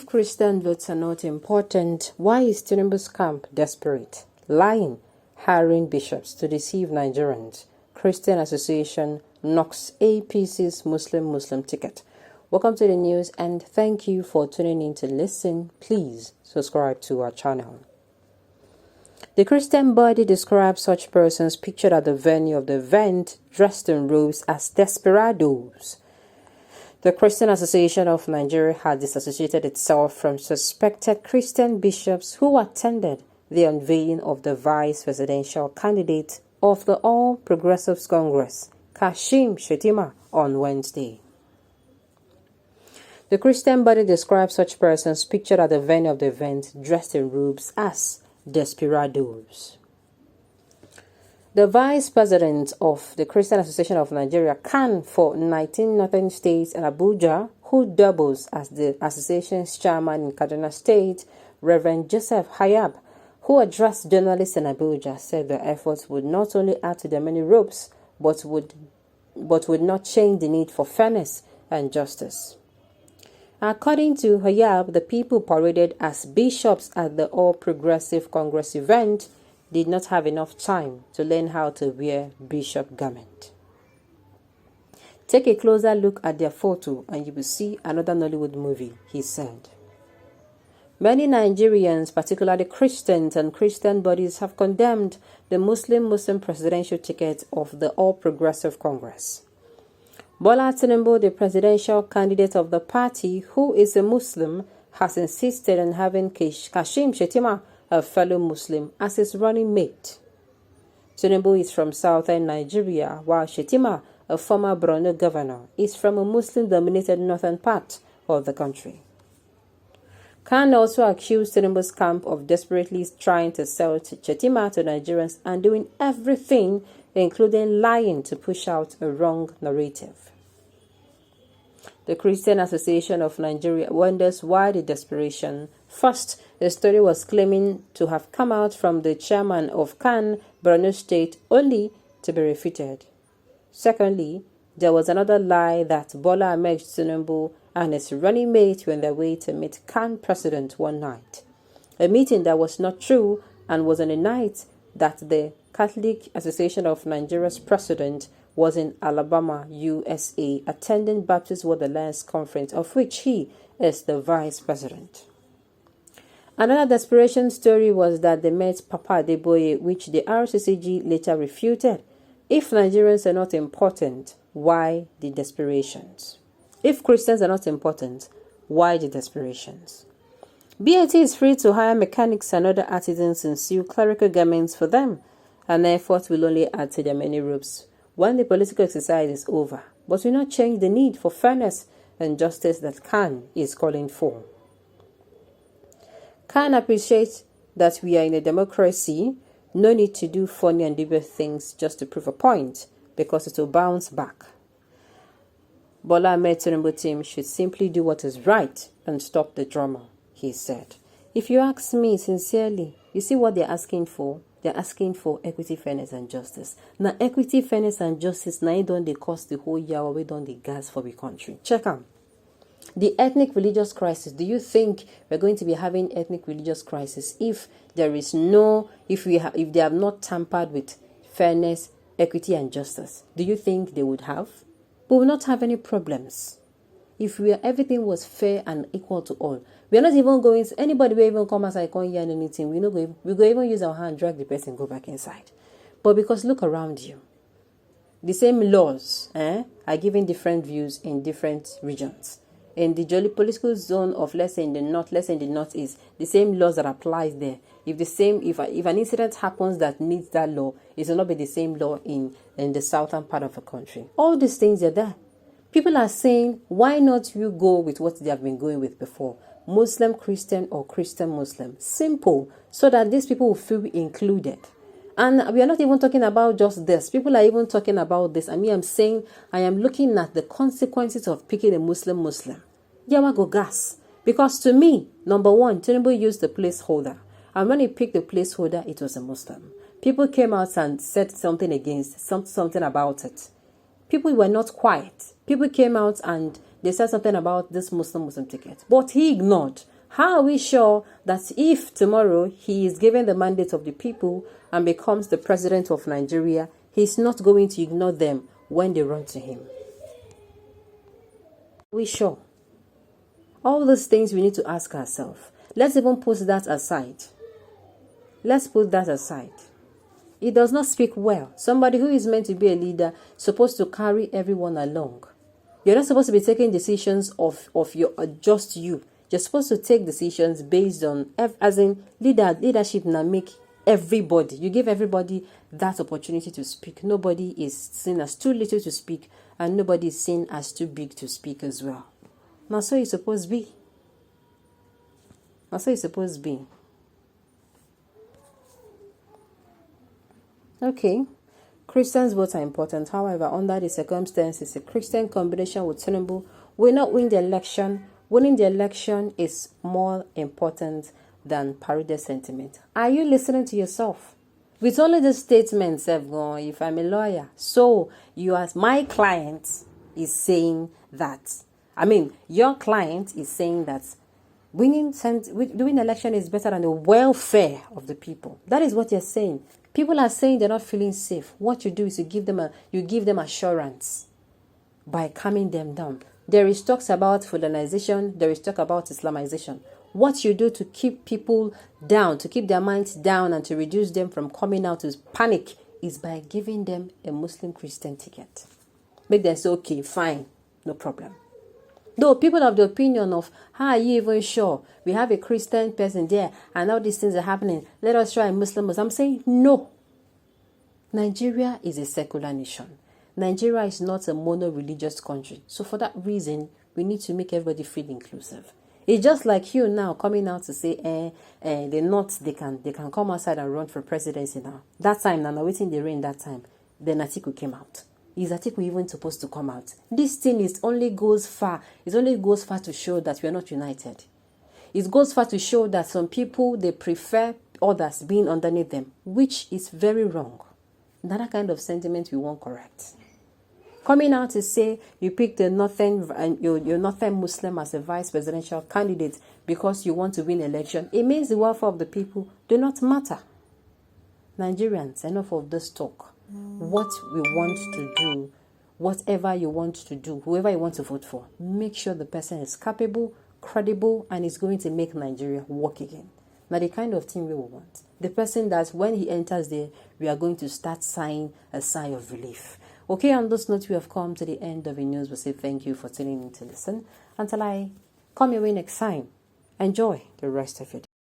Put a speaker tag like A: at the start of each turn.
A: If Christian votes are not important, why is Tinubu's camp desperate, lying, hiring bishops to deceive Nigerians? Christian Association knocks APC's Muslim ticket. Welcome to the news and thank you for tuning in to listen. Please subscribe to our channel. The Christian body describes such persons pictured at the venue of the event dressed in robes as desperados. The Christian Association of Nigeria has disassociated itself from suspected Christian bishops who attended the unveiling of the vice presidential candidate of the All Progressives Congress, C.A.N, on Wednesday. The Christian body describes such persons pictured at the venue of the event dressed in robes as desperados. The Vice President of the Christian Association of Nigeria, C.A.N, for 19 northern states and Abuja, who doubles as the association's chairman in Kaduna State, Reverend Joseph Hayab, who addressed journalists in Abuja, said the efforts would not only add to their many ropes, but would not change the need for fairness and justice. According to Hayab, the people paraded as bishops at the All Progressive Congress event did not have enough time to learn how to wear bishop garment. Take a closer look at their photo and you will see another Nollywood movie, he said. Many Nigerians, particularly Christians and Christian bodies, have condemned the Muslim presidential ticket of the All Progressive Congress. Bola Tinubu, the presidential candidate of the party, who is a Muslim, has insisted on having Kashim Shettima, a fellow Muslim, as his running mate. Tinubu is from southern Nigeria, while Shettima, a former Borno governor, is from a Muslim-dominated northern part of the country. C.A.N also accused Tinubu's camp of desperately trying to sell Shettima to Nigerians and doing everything, including lying, to push out a wrong narrative. The Christian Association of Nigeria wonders why the desperation. First, the story was claiming to have come out from the chairman of C.A.N, Borno State, only to be refuted. Secondly, there was another lie that Bola Ahmed Tinubu and his running mate were on their way to meet C.A.N president one night. A meeting that was not true and was on a night that the Catholic Association of Nigeria's president was in Alabama, USA, attending Baptist World Alliance conference, of which he is the vice president. Another desperation story was that they met Papa Adeboye, which the RCCG later refuted. If Nigerians are not important, why the desperations? If Christians are not important, why the desperations? BAT is free to hire mechanics and other artisans and sew clerical garments for them. An effort will only add to their many ropes when the political exercise is over, but will not change the need for fairness and justice that C.A.N is calling for. C.A.N appreciates that we are in a democracy. No need to do funny and dubious things just to prove a point, because it will bounce back. Bola Ahmed Tinubu team should simply do what is right and stop the drama, he said. If you ask me sincerely, you see what they're asking for? They're asking for equity, fairness, and justice. Now, equity, fairness, and justice, now don't they cost the whole year, we don't the gas for the country. Check them. The ethnic religious crisis. Do you think we're going to be having ethnic religious crisis if there is no, if they have not tampered with fairness, equity, and justice? Do you think they would have? We will not have any problems if everything was fair and equal to all. We are not even going. Anybody will even come as I can't hear anything. We go even use our hand, drag the person, go back inside. But because look around you, the same laws are giving different views in different regions. In the jolly political zone of, let's say in the north, let's say in the northeast, the same laws that applies there. If an incident happens that needs that law, it will not be the same law in the southern part of the country. All these things are there. People are saying, why not you go with what they have been going with before? Muslim Christian or Christian Muslim. Simple, so that these people will feel included. And we are not even talking about just this. People are even talking about this. I'm saying I am looking at the consequences of picking a Muslim. Yawa go gas. Because to me, number one, Tinubu used the placeholder. And when he picked the placeholder, it was a Muslim. People came out and said something against, something about it. People were not quiet. People came out and they said something about this Muslim ticket. But he ignored How are we sure that if tomorrow he is given the mandate of the people and becomes the president of Nigeria, he's not going to ignore them when they run to him? Are we sure? All those things we need to ask ourselves. Let's even put that aside. Let's put that aside. It does not speak well. Somebody who is meant to be a leader is supposed to carry everyone along. You're not supposed to be taking decisions of your just you. You're supposed to take decisions based on, as in leadership now make everybody. You give everybody that opportunity to speak. Nobody is seen as too little to speak, and nobody is seen as too big to speak as well. Now, so it's supposed to be. Now, so it's supposed to be. Okay. Christians' votes are important. However, under the circumstances, a Christian combination with Tinubu will not win the election. Winning the election is more important than parade sentiment. Are you listening to yourself? With only the statements of going, if I'm a lawyer, so you as my client is saying that. I mean, your client is saying that winning election is better than the welfare of the people. That is what you're saying. People are saying they're not feeling safe. What you do is you give them assurance by calming them down. There is talks about Fulanization. There is talk about Islamization. What you do to keep people down, to keep their minds down and to reduce them from coming out to panic is by giving them a Muslim Christian ticket. Make them say, okay, fine, no problem. Though people have the opinion of, how are you even sure? We have a Christian person there and all these things are happening. Let us try Muslims. I'm saying no. Nigeria is a secular nation. Nigeria is not a mono-religious country. So for that reason, we need to make everybody feel inclusive. It's just like you now coming out to say, they're not, they can come outside and run for presidency now. That time, now waiting the rain that time, then Atiku came out. Is Atiku even supposed to come out? This thing only goes far to show that we are not united. It goes far to show that some people, they prefer others being underneath them, which is very wrong. That kind of sentiment we won't correct. Coming out to say you picked a you're nothing Muslim as a vice presidential candidate because you want to win election, it means the welfare of the people do not matter. Nigerians, enough of this talk. What we want to do, whatever you want to do, whoever you want to vote for, make sure the person is capable, credible, and is going to make Nigeria work again. Now, the kind of thing we will want. The person that when he enters there, we are going to start sighing a sigh of relief. Okay, on this note, we have come to the end of the news. We'll say thank you for tuning in to listen. Until I come your way next time, enjoy the rest of your day.